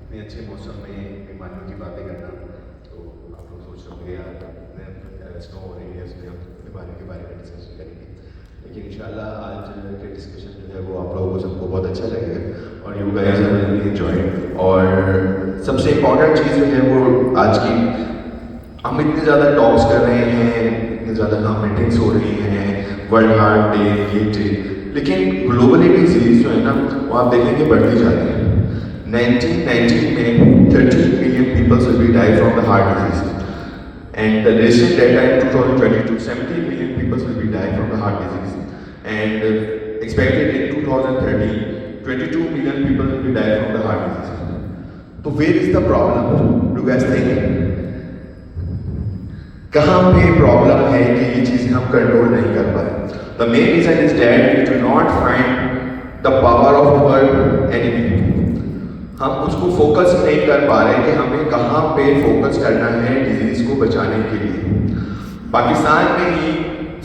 इतने अच्छे मौसम में बीमारियों की बातें करना, तो आप लोग सोच रहे होंगे यार स्नो हो रही है, इसमें हम बीमारियों के बारे में डिस्कशन करेंगे। लेकिन इंशाल्लाह आज के डिस्कशन जो है वो आप लोगों को सबको बहुत अच्छा लगेगा और you guys are really enjoy. और सबसे इम्पोर्टेंट चीज़ जो है वो आज की, हम इतने ज़्यादा टॉक्स कर रहे हैं, इतने ज़्यादा हाँ मीटिंग्स हो रही हैं, वर्ल्ड हार्ट डे, ये डे, लेकिन ग्लोबली डिजीज जो है ना वो आप देखेंगे बढ़ती जा रही है। 1919 में 13 million people will be die from the heart disease, and the recent data in 2022, 17 million people will be die from the heart disease, and expected in 2030, 22 million people will be die from the heart disease. So where is the problem? Do you guys think? कहाँ पे problem है कि ये चीज़ें हम control नहीं कर पाए? The main reason is that we do not find the power of our enemy. हम उसको फोकस नहीं कर पा रहे कि हमें कहाँ पे फोकस करना है डिजीज को बचाने के लिए। पाकिस्तान में ही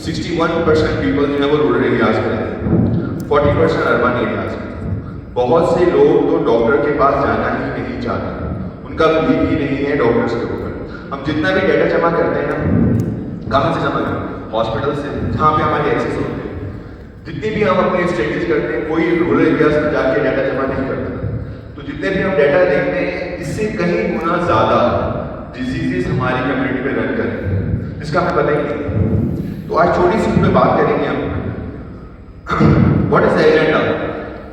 61% पीपल जो है वो रूरल एरियाज में रहते हैं, 40% अर्बन एरियाज में। बहुत से लोग तो डॉक्टर के पास जाना ही नहीं चाहते, उनका बिलीव ही नहीं है डॉक्टर्स के ऊपर। हम जितना भी डेटा जमा करते हैं ना, कहाँ से जमा करते हैं? हॉस्पिटल से, जहाँ पे हमारी एक्सेस होती है। जितनी भी हम अपनी स्टडीज करते हैं, कोई रूरल एरियाज में जाके डाटा जमा नहीं करता। तो जितने भी हम डाटा देखते हैं, इससे कहीं गुना ज़्यादा डिजीजेस हमारी कम्युनिटी में रन करें, इसका हमें पता ही नहीं। तो आज छोटी सी पे बात करेंगे हम। What is the agenda?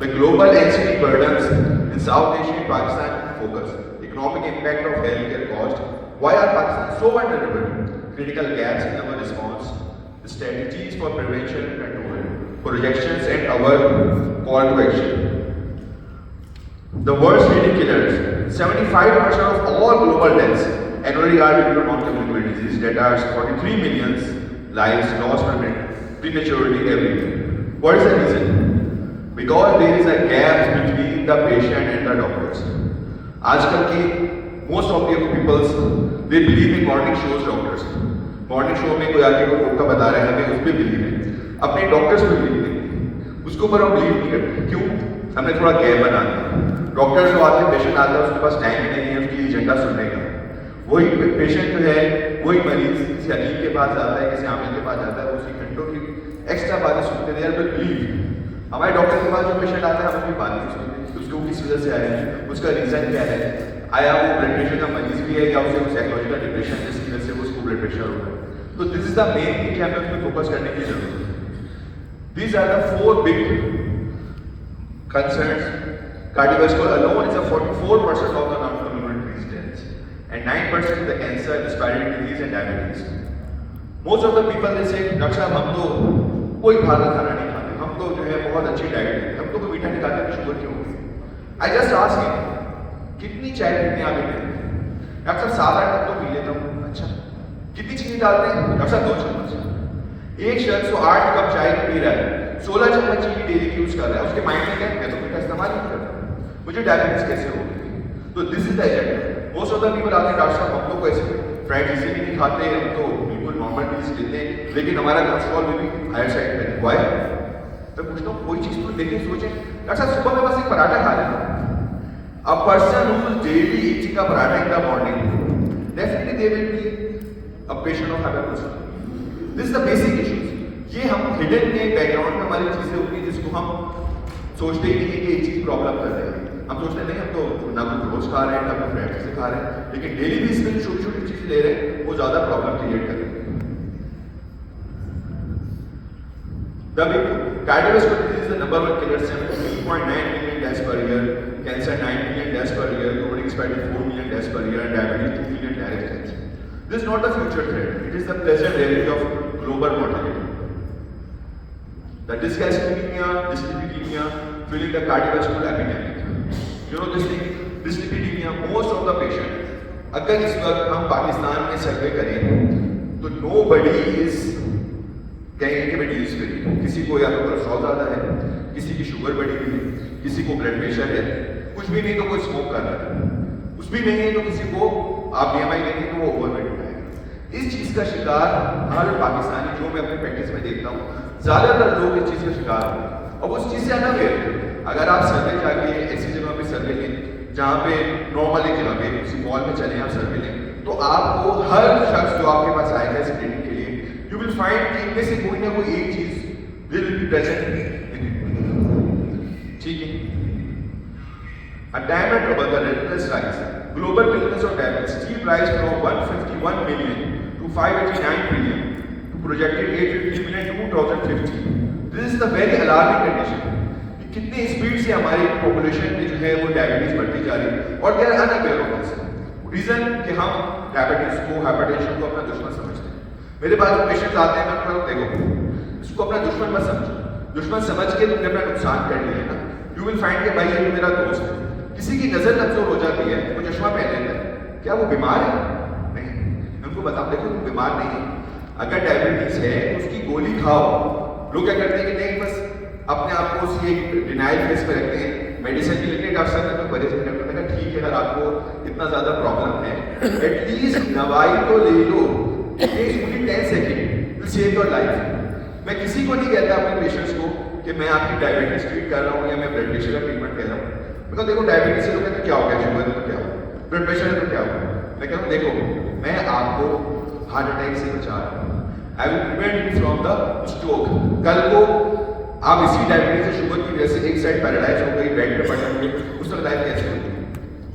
The global NCD burdens in South Asia, Pakistan focus, economic impact of health care cost, why are Pakistan so vulnerable, critical gaps in our response, the strategies for prevention and control, projections and our call to action. The world's leading killers, 75% of all global deaths annually are due to non-communicable disease. That are 43 million lives lost prematurely every year. What is the reason? Because there is a gap between the patient and the doctors. आजकल की most of the peoples they believe in morning shows doctors. Morning show में कोई आके कोई टोटका बता रहा है, हमें उस पर बिलीव है, अपने डॉक्टर्स पे बिलीव नहीं, उसके ऊपर हम बिलीव नहीं करते। क्यों? हमने थोड़ा गैप बना दिया। डॉक्टर्स जो आते हैं, पेशेंट आता है, उसके पास टाइम ही नहीं है उसकी एजेंडा सुनने का। वही पेशेंट जो है, वही मरीज किसी हकीम के पास जाता है, किसी आमिर के पास जाता है, उसी घंटों की एक्स्ट्रा बातें सुनते हैं, यार बिलीव। हमारे डॉक्टर के पास जो पेशेंट आता है, हम उसकी बात नहीं सुनते, उसको किस वजह से आया है, उसका रीजन क्या है, आया वो ब्लड प्रेशर का मरीज भी है या उसे साइकोलॉजिकल डिप्रेशन जिसकी वजह से उसको ब्लड प्रेशर हो रहा है। तो this is the main thing कि हमें उसमें फोकस करने की जरूरत है। These are the 4 big concerns. Cardiovascular alone is a 44% of the non-communicable deaths and 9% the cancer, respiratory disease and diabetes. Most of the people they say, doctor साहब हम तो कोई बाहर का खाना नहीं खाते, हम तो जो है बहुत अच्छी डाइट लेते, हम तो कोई मीठा नहीं खाते, शुगर क्यों होगी? I just ask you, कितनी चाय पीते हैं आप एक दिन? डॉक्टर साहब 7-8 कप तो पी लेता हूँ। अच्छा, कितनी चीनी डालते हैं? डॉक्टर साहब 2 चम्मच। एक शख्स जो 8 कप चाय पी रहा है, 16 चम्मच चीनी डेली यूज कर रहा है, उसके माइंड में क्या है? मैं तो मीठा इस्तेमाल नहीं करता, मुझे डायबिटीज कैसे होगी? तो this is the agenda. Most of the people आते हैं, डॉक्टर साहब हम तो ऐसे फ्राइड इसी भी नहीं खाते, हम तो बिल्कुल नॉर्मल चीज लेते हैं, लेकिन हमारा कोलेस्ट्रॉल में भी हायर साइड पे है। व्हाई? तो पूछता हूँ, कोई चीज को देखें, सोचें, डॉक्टर साहब सुबह में बस एक पराठा खा लेते हैं। A person who is daily eating a paratha in the morning, definitely they will be a patient of hypertension. This is the basic issues. ये हम hidden के बैकग्राउंड में हमारी चीजें होती हैं जिसको हम सोचते ही नहीं कि ये चीज प्रॉब्लम कर रही है। हम सोचते नहीं, हम तो ना कोई रोज खा रहे हैं, ना कोई फ्रेंड से खा रहे हैं, लेकिन डेली भी इसमें छोटी छोटी चीजें ले रहे हैं, वो ज्यादा प्रॉब्लम क्रिएट कर रही है। The cardiovascular disease is the number 1 killer, 17.9 million deaths per year. Cancer 9 million deaths per year, chronic expected 4 million deaths per year, and diabetes 2 million direct deaths. This is not the future threat, it is the present reality of global mortality. The dyslipidemia, fueling the cardiovascular epidemic. You know this thing, dyslipidemia, most of the patients, अगर इस वक्त हम पाकिस्तान में सर्वे करें, तो nobody is कहेंगे कि मैं डिजीज फ्री। किसी को या तो कोलेस्ट्रॉल ज़्यादा है, किसी की शुगर बढ़ी हुई है, किसी को ब्लड प्रेशर है, कुछ भी नहीं तो कोई स्मोक कर रहा है, कुछ भी नहीं है तो किसी को आप BMI देंगे तो वो ओवरवेट है। इस चीज़ का शिकार हर पाकिस्तानी, जो मैं अपनी प्रैक्टिस में देखता हूँ, ज़्यादातर लोग इस चीज़ का शिकार हैं और उस चीज़ से अनअवेयर। अगर आप सर्वे जाके ऐसी जगह पे सर्वे लें जहाँ पे नॉर्मली जगह पे किसी मॉल में चले आप सर्वे लें, तो आपको हर शख्स जो आपके पास आएगा स्क्रीनिंग के लिए, यू विल फाइंड कि इनमें से कोई ना कोई एक चीज विल बी प्रेजेंट। ठीक है, a diameter above the relentless rise, global business of diamonds steep rise from 151 million to 589 million to projected 850 million to 2050. This is the very alarming condition. कितनी स्पीड से हमारी पॉपुलेशन में जो है वो diabetes बढ़ती जा रही है और they are unaware of this reason कि हम डायबिटीज को, हाइपरटेंशन को अपना दुश्मन समझते हैं। मेरे पास पेशेंट्स आते हैं, मैं कहता हूं देखो इसको अपना दुश्मन मत समझो, दुश्मन समझ के तुमने अपना नुकसान कर लिया है ना, यू विल फाइंड कि भाई ये तो मेरा दोस्त है। किसी की नजर कमजोर हो जाती है, वो चश्मा पहन लेता है, क्या वो बीमार है? नहीं, मैं उनको बताऊं देखो वो बीमार नहीं है, अगर डायबिटीज है उसकी गोली खाओ। लोग क्या करते हैं कि नहीं बस अपने आप को उसी एक डिनाइल फेस में रखते हैं, मेडिसिन भी लेते हैं, डॉक्टर साहब ने परहेज करते हैं। मैंने कहा ठीक है, अगर आपको इतना ज्यादा प्रॉब्लम है एटलीस्ट दवाई तो ले लो, it only 10 second will save your life. मैं किसी को नहीं कहता अपने पेशेंट्स को कि मैं आपकी डायबिटीज ट्रीट कर रहा हूँ या मैं ब्लड प्रेशर का ट्रीटमेंट कर रहा हूँ। मैं कहता देखो डायबिटीज से लोग कहते क्या हो गया, शुगर है तो क्या हो, ब्लड प्रेशर है तो क्या हो। मैं कहता हूँ देखो मैं आपको हार्ट अटैक से बचा रहा हूँ, I will prevent you from the stroke. कल को आप इसी डायबिटीज से, शुगर की वजह से एक साइड पैरालाइज हो गई, बेड पे पड़े होंगे, उस वक्त लाइफ कैसे होगी?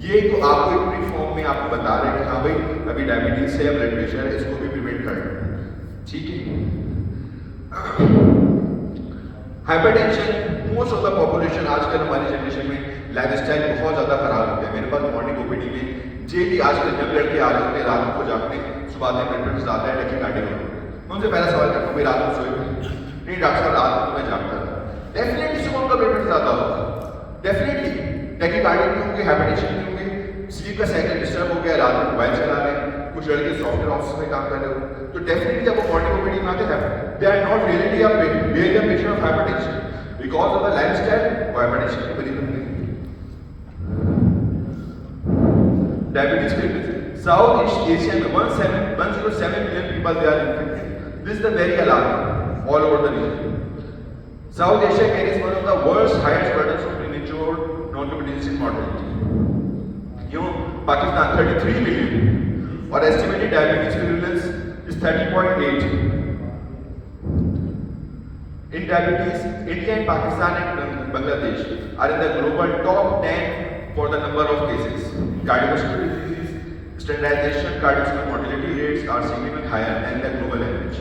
ये तो आपको एक प्री फॉर्म में आपको बता रहे हैं कि हाँ भाई अभी डायबिटीज है, ब्लड प्रेशर है, इसको भी प्रिवेंट करना। ठीक है, hypertension, most of the population आजकल हमारी जनरेशन में लाइफस्टाइल बहुत ज्यादा खराब हो गया। मेरे पास मॉर्निंग ओपीडी में डेली आजकल जब लड़के आ रहे होते हैं रात को जागते, सुबह में ब्लड प्रेशर आता है, टैकीकार्डिया होता है। मैं उनसे पहला सवाल करता हूँ भाई रात को सोए नहीं? डॉक्टर साहब रात को मैं जागता था। डेफिनेटली सुबह उनका ब्लड प्रेशर ज्यादा होगा, डेफिनेटली टैकीकार्डिया भी होंगे, हाइपरटेंशन भी होंगे, स्लीप का साइकिल डिस्टर्ब हो गया, रात में मोबाइल चला रहे हैं, कुछ लड़के सॉफ्टवेयर ऑफिस में काम कर रहे हो, तो डेफिनेटली जब वो मॉर्निंग ओपीडी में आते हैं they are not really a patient of hypertension because of the lifestyle. Hypertension की बड़ी diabetes prevalence. South East Asia में 107 million people they are infected. This is the very alarming all over the region. South Asia carries one of the worst highest burdens of premature non-communicable mortality. You know, Pakistan 33 million और estimated diabetes prevalence is 30.8. In diabetes, India and Pakistan and Bangladesh are in the global top 10 for the number of cases. Cardiovascular diseases, standardization, cardiovascular mortality rates are significantly higher than the global average.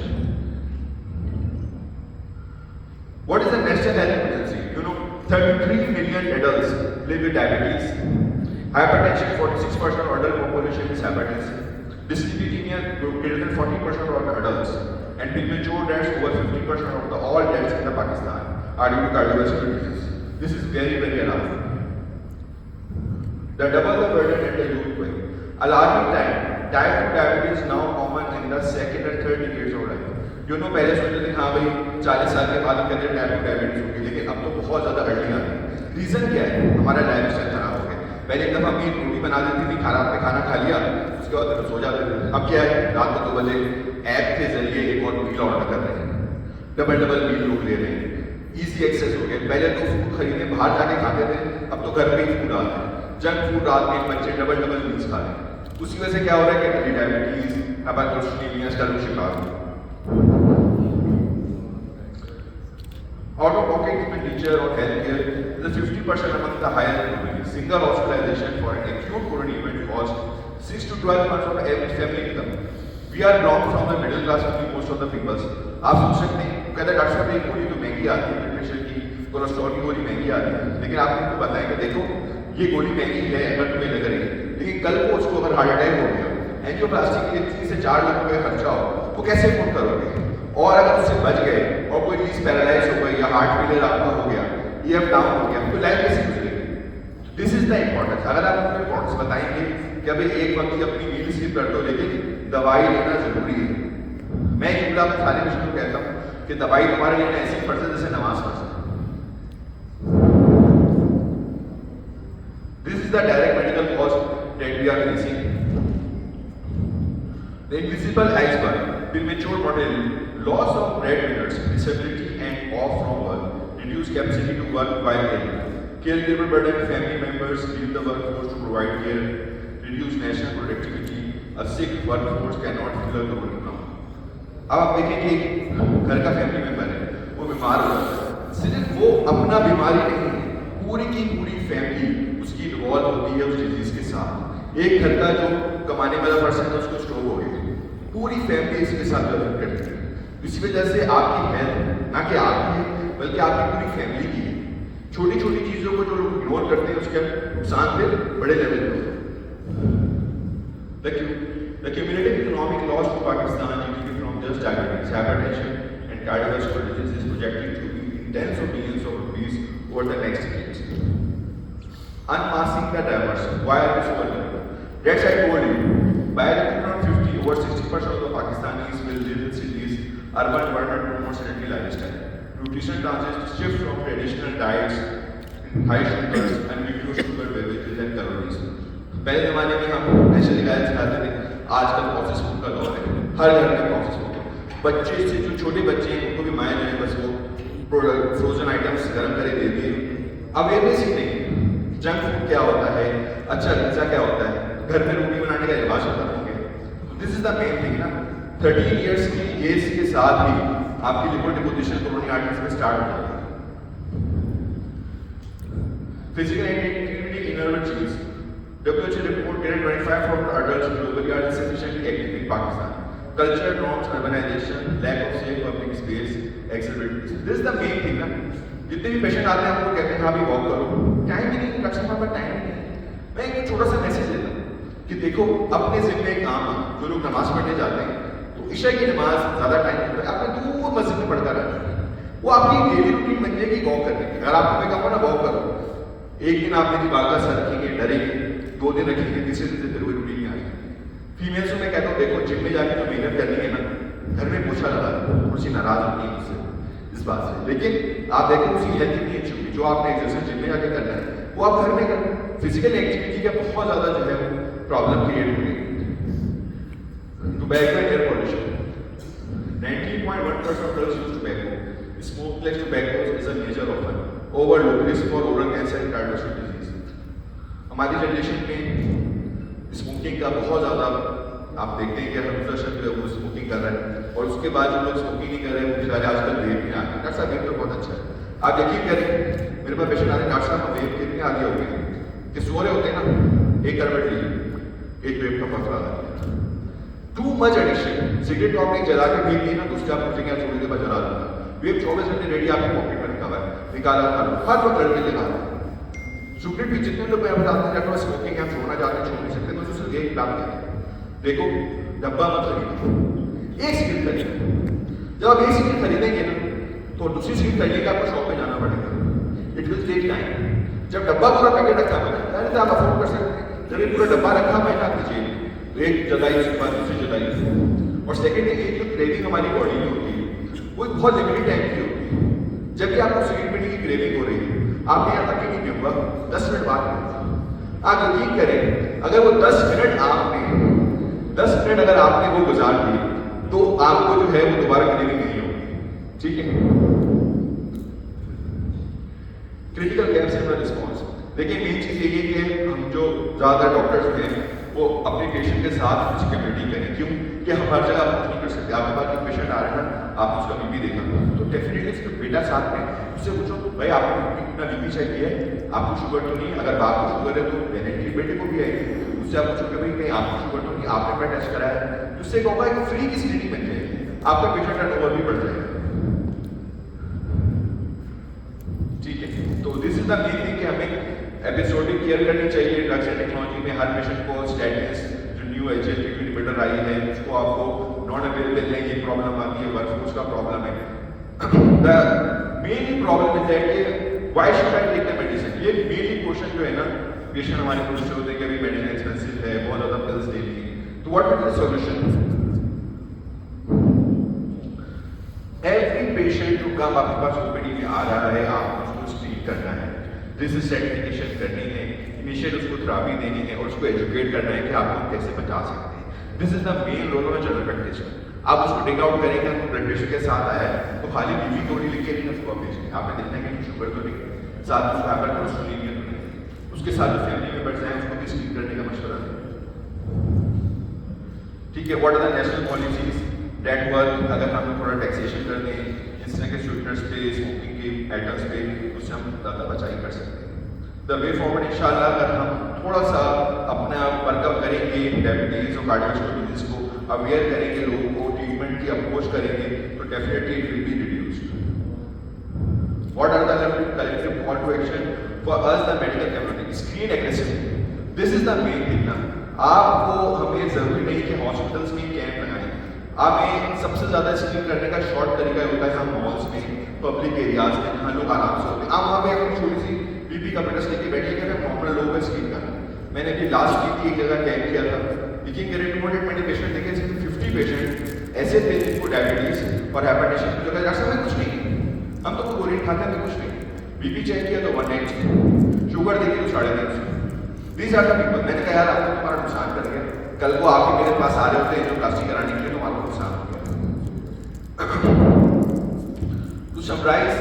What is the national health emergency? You know, 33 million adults live with diabetes. Hypertension, 46% of adult population is hypertensive. Dyslipidemia, greater than 40% of adults. And premature deaths, over 50% of all deaths in Pakistan are due to cardiovascular disease. This is very, very alarming. The double the burden at the youth way. Alarming time. Type 2 diabetes now common in the second and third decades of life. You know पहले सोचते थे हाँ भाई 40 साल के बाद हम कहते हैं टाइप 2 डायबिटीज होगी, लेकिन अब तो बहुत ज्यादा अर्ली आ रही है। रीजन क्या है? हमारा लाइफस्टाइल खराब हो गया। पहले एक दफा अम्मी रोटी बना देती थी, खाना खा लिया, उसके बाद सो जाते थे। अब क्या है? रात को 2 बजे ऐप के जरिए एक और मील ऑर्डर कर रहे हैं, डबल मील लोग ले रहे हैं, इजी एक्सेस हो गया। पहले तो फूड खरीदने बाहर जाके खाते थे, अब तो घर पे ही फूड आता है। जंक फूड रात में बच्चे डबल मील्स खा रहे हैं, उसी वजह से क्या हो रहा है कि डायबिटीज, हाइपरकोलेस्टेरोलिया का शिकार हो। Out of pocket expenditure on healthcare is 50% among the highest globally. Single hospitalization for an acute coronary event costs 6 to 12 months of average family income. We are belong from the middle class family, most of the peoples. आप सोच सकते हैं, कहते doctor साहब एक गोली तो महंगी आती है, ब्लड प्रेशर की, कोलेस्ट्रॉल की गोली महंगी आती है, लेकिन आपने इनको बताया कि देखो ये गोली महंगी है अगर तुम्हें लग रही है, लेकिन कल को उसको अगर हार्ट अटैक हो गया, एंजियोप्लास्टी के लिए 3 से 4 लाख रुपए खर्चा हो, तो कैसे अफोर्ड करोगे? और अगर उससे बच गए और कोई चीज पैरालाइज हो गई या हार्ट फेलियर आपका हो गया, ईएफ डाउन हो गया, तो लाइफ कैसे गुजरेगी? This is the importance. अगर आप उनको इंपॉर्टेंस बताएंगे कि अभी एक वक्त की अपनी मील स्किप कर दो, लेकिन दवाई लेना जरूरी है। मैं एक जुमला अपने सारे बच्चों को कहता हूँ कि दवाई तुम्हारे लिए ऐसी फर्ज है जैसे नमाज फर्ज है। This is the direct medical cost that we are facing. The invisible iceberg, premature mortality, loss of breadwinners, disability and off from work, reduced capacity to work while ill, caregiver burden, family members leave the workforce to provide care, reduce national productivity, a sick workforce cannot fill a growing income. अब आप देखें कि घर का family member है, वो बीमार हो जाता है, सिर्फ वो अपना बीमारी नहीं है, पूरी की पूरी फैमिली उसकी इन्वॉल्व होती है उस डिजीज के साथ। एक घर का जो कमाने वाला पर्सन है उसको स्ट्रोक हो गया, पूरी फैमिली इसके साथ डेवलप करती है। इसी वजह से आपकी हेल्थ ना कि आपकी है बल्कि आपकी पूरी फैमिली की है। छोटी छोटी चीजों को जो लोग इग्नोर करते हैं उसके नुकसान फिर बड़े लेवल पे होते हैं। The cumulative economic loss to Pakistan GDP from just diabetes, hypertension, and cardiovascular disease is projected to be in tens of billions of rupees over the next decades. Unmasking the drivers. Why are we so vulnerable? That's I told you. By 2050, over 60% of the Pakistanis will live in cities, urban environment promotes sedentary lifestyle. Nutrition transitions shift from traditional diets, high sugars, unusual sugar beverages and calories. पहले जमाने में हम natural diet खाते थे, आजकल process food का दौर है, हर घर में प्रोसेस फूड। बच्चे से जो छोटे बच्चे हैं उनको भी माएँ जो है बस वो फ्रोजन आइटम्स गर्म करे दे दिए। अवेयरनेस ही नहीं, जंक फूड क्या होता है, अच्छा पिज्जा क्या होता है, घर में रोटी बनाने का रिवाज खत्म हो गया। This is the main thing ना। 13 इयर्स की एज के साथ ही आपकी लिवर डिपोजिशन कोरोनिक आर्टरीज में स्टार्ट हो जाती है। फिजिकल एक्टिविटी इनर चीज WHO report that 25% of adults globally are insufficiently active in Pakistan. Culture, norms, urbanization, lack of safe public space, accelerated. This is the main thing ना। जितने भी patient आते हैं आपको कहते हैं हाँ भी वॉक करो, टाइम भी नहीं, डॉक्टर साहब का टाइम नहीं। मैं एक छोटा सा मैसेज देता हूँ कि देखो अपने जिम्मे काम जो लोग नमाज पढ़ने जाते हैं तो ईशा की नमाज ज्यादा टाइम होता है, आपने दूर मस्जिद में पढ़ता रहता है, वो आपकी डेली रूटीन बन जाएगी वॉक करने की। अगर आपको मैं कहूँगा ना वॉक करो, एक दिन आप मेरी बात का सर रखेंगे, डरेंगे, 2 दिन रखेंगे, तीसरे दिन से फिर वही रूटीन में आ जाएगी। फीमेल्स को मैं कहता हूँ देखो जिम में जाके जो मेहनत करनी है ना, घर में पूछा लगा थोड़ी सी नाराज होती है मुझसे इस बात से, लेकिन आप देखो उसकी हेल्थ कितनी अच्छी होगी। जो आपने एक्सरसाइज जिम में जाके करना है वो आप घर में करें। फिजिकल एक्टिविटी का बहुत ज्यादा जो है वो प्रॉब्लम क्रिएट हो गई। Tobacco and air pollution, 19.1% of girls use tobacco. Smokeless tobacco is a major often overlooked risk for oral cancer and cardiovascular disease. हमारी जनरेशन में स्मोकिंग का बहुत ज़्यादा आप देखते हैं कि हर दूसरा शख्स जो है वो स्मोकिंग कर रहा है, और उसके बाद जो लोग स्मोकिंग नहीं कर रहे हैं वो बेचारे आजकल वेप में आ गए। डॉक्टर साहब वेप तो बहुत अच्छा है, आप यकीन करें मेरे पास पेशेंट आ रहे हैं, डॉक्टर साहब वेप कितने आगे हो गए कि सो रहे होते हैं ना, एक करवट लीजिए, एक वेप का पकड़ा लगा दिया। टू मच एडिक्शन, सिगरेट तो आपने जला के फेंक दी ना, दूसरे आप पूछेंगे आप थोड़ी देर बाद जला दूंगा, वेप 24 घंटे रेडी आपके पॉकेट में रखा हुआ है, निकाला हर वक्त लड़के लगा। सिगरेट भी जितने लोग बताते हैं कि स्मोकिंग हम छोड़ना चाहते हैं छोड़ नहीं सकते, तो उससे एक लाभ देते हैं। देखो डब्बा मत खरीदो, एक सिगरेट खरीदो। जब आप एक सिगरेट खरीदेंगे ना तो दूसरी सिगरेट खरीदने का आपको शॉप पे जाना पड़ेगा, इट विल टेक टाइम। जब डब्बा पूरा पैकेट रखा हुआ है तो आप अफोर्ड कर सकते हैं, जब ये पूरा डब्बा रखा हुआ है ना आपकी जेब तो एक जलाई उसके बाद दूसरी जलाई। और सेकेंड थिंग, एक जो क्रेविंग हमारी बॉडी में होती है वो एक बहुत लिमिटेड टाइम की होती है। जब भी आपको सिगरेट पीने की क्रेविंग हो रही है आपने यहाँ तक नहीं पीऊंगा, 10 मिनट बाद पीऊंगा। आप यकीन करें अगर वो 10 मिनट अगर आपने वो गुजार दिए तो आपको जो है वो दोबारा क्रेविंग नहीं होगी। ठीक है। क्रिटिकल केयर सेंटर रिस्पॉन्स, देखिए मेन चीज ये है कि हम जो ज्यादा डॉक्टर्स हैं वो अपने पेशेंट के साथ कुछ कम्युनिटी करें। क्यों कि हम हर जगह कुछ नहीं कर सकते। आपके पास जो पेशेंट आ रहे हैं ना, आप उसका बीपी देखा तो डेफिनेटली उसके बेटा साथ में उससे पूछो भाई आपको कितना बीपी चाहिए है, आपको शुगर तो नहीं, अगर आपको शुगर है तो डेफिनेटली बेटे को भी आएगी। उससे आप पूछो कि भाई कहीं आपको शुगर तो नहीं, आपने अपना टेस्ट कराया है, उससे क्या होगा कि फ्री की स्क्रीनिंग बन जाएगी, आपका पेशेंट टर्नओवर भी बढ़ जाएगा। ठीक है, तो this is the main thing कि हमें एपिसोडिक केयर करनी चाहिए। ड्रग्स एंड टेक्नोलॉजी में हर पेशेंट को स्टैटिन्स जो न्यू SGLT2 इनहिबिटर आई है उसको आपको नॉन अवेलेबल है, ये प्रॉब्लम आती है, वर्कफोर्स का प्रॉब्लम है। The main problem is that why should I take the medicine, ये मेनली क्वेश्चन जो है ना पेशेंट हमारे पूछते होते हैं कि अभी मेडिसिन एक्सपेंसिव है, बहुत ज्यादा पिल्स डेली, तो what is the solution? Every patient जो कम आपके पास ओपीडी में आ रहा है आपको उसको स्क्रीन करना है, डिससैटिस्फैक्शन करनी है, इनिशियल उसको थेरेपी देनी है और उसको एजुकेट करना है कि आपको कैसे बचा सकते हैं। This is the main role of general practitioner. आप उसको टेक आउट करेंगे, आपको ब्लड प्रेशर के साथ आया है तो खाली बीपी गोली लिख के नहीं उसको आप भेजेंगे, आपने देखना है कि शुगर तो नहीं, साथ में हाइपर कोलेस्ट्रोलिनिया होने, उसके साथ जो फैमिली मेंबर्स हैं उसको भी स्क्रीन करने का मशवरा दें। ठीक है, what are the national policies that work, अगर हम थोड़ा टैक्सेशन कर दें इस तरह के स्वीटनर्स पे, स्मोकिंग के आइटम्स पे, उससे हम ज़्यादा बचाई कर सकते हैं। द वे फॉरवर्ड इंशाल्लाह अगर हम थोड़ा सा अपना वर्कअप करेंगे, डायबिटीज़ और कार्डियोवास्कुलर डिजीज को अवेयर करेंगे, लोगों को ट्रीटमेंट की अप्रोच करेंगे, तो definitely it will be reduced. What are the collective call to action for us, the medical community? Screen aggressively. This is the main thing ना। आपको हमें जरूरी नहीं कि हॉस्पिटल्स में कैंप लगाएं। हमें सबसे ज्यादा स्क्रीन करने का शॉर्ट तरीका होता है हम मॉल्स में, पब्लिक एरियाज में, जहाँ लोग आराम से होते हैं। आप वहाँ पे अपनी छोटी सी बीपी का मेडिसिन लेके बैठिए कि नॉर्मल लोगों का स्क्रीन करना। मैंने अभी लास्ट वीक एक जगह कैंप किया था, लेकिन मेरे 220 पेशेंट देखे, 50 पेशेंट ऐसे थे जिनको डायबिटीज और हाइपरटेंशन की जगह डॉक्टर साहब कुछ नहीं, हम तो गोली खाते हैं कुछ नहीं, बीपी चेक किया तो 190, शुगर देखिए तो 350। These are the people. मैंने कहा यार आपको तुम्हारा नुकसान कर गया, कल को आपके मेरे पास आ रहे होते हैं जो प्लास्टिक कराने के लिए, तो आपको नुकसान हो गया। To summarise,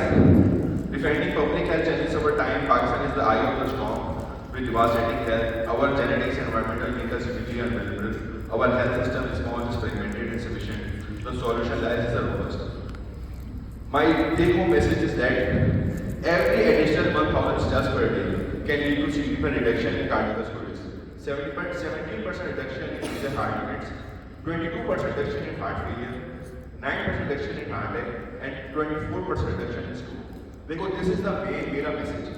defending public health challenges over time, Pakistan is the eye of the storm with devastating health. Our genetics and environmental make us uniquely vulnerable. Our health system is small, is fragmented, and insufficient. The solution lies in the robust. My take-home message is that every additional 1,000 steps per day can lead to significant reduction in cardiovascular risk. 17% reduction in major heart events, 22% reduction in heart failure, 9% reduction in heart attack, and 24% reduction in stroke. देखो, this is the main मेरा message.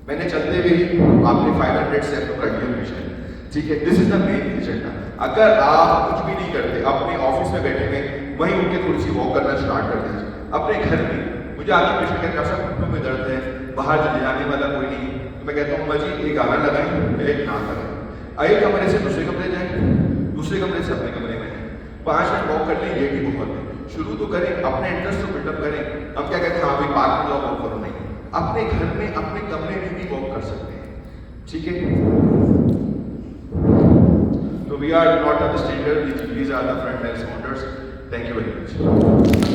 मैंने चलते हुए ही आपने 500 step कर लिया mission, ठीक है। This is the main agenda. अगर आप कुछ भी नहीं करते, अपने ऑफिस में बैठे हुए वहीं उनके थोड़ी सी वॉक करना स्टार्ट कर दीजिए। अपने घर में मुझे आगे पेशेंट कहते हैं घुटनों में दर्द है, बाहर चले जाने वाला कोई नहीं, तो मैं कहता हूँ मजी एक गाना लगाएं, एक ना लगाएं, एक कमरे से दूसरे कमरे जाएं, दूसरे कमरे से अपने कमरे में 5 मिनट वॉक कर लें, ये भी बहुत है। शुरू तो करें, अपने इंटरेस्ट को बिल्डअप करें। हम क्या कहते हैं, हाँ भाई पार्क में जाओ वॉक करो, नहीं, अपने घर में अपने कमरे में भी वॉक कर सकते हैं, ठीक है। तो we are not the standard, these are the front line responders. Thank you very much.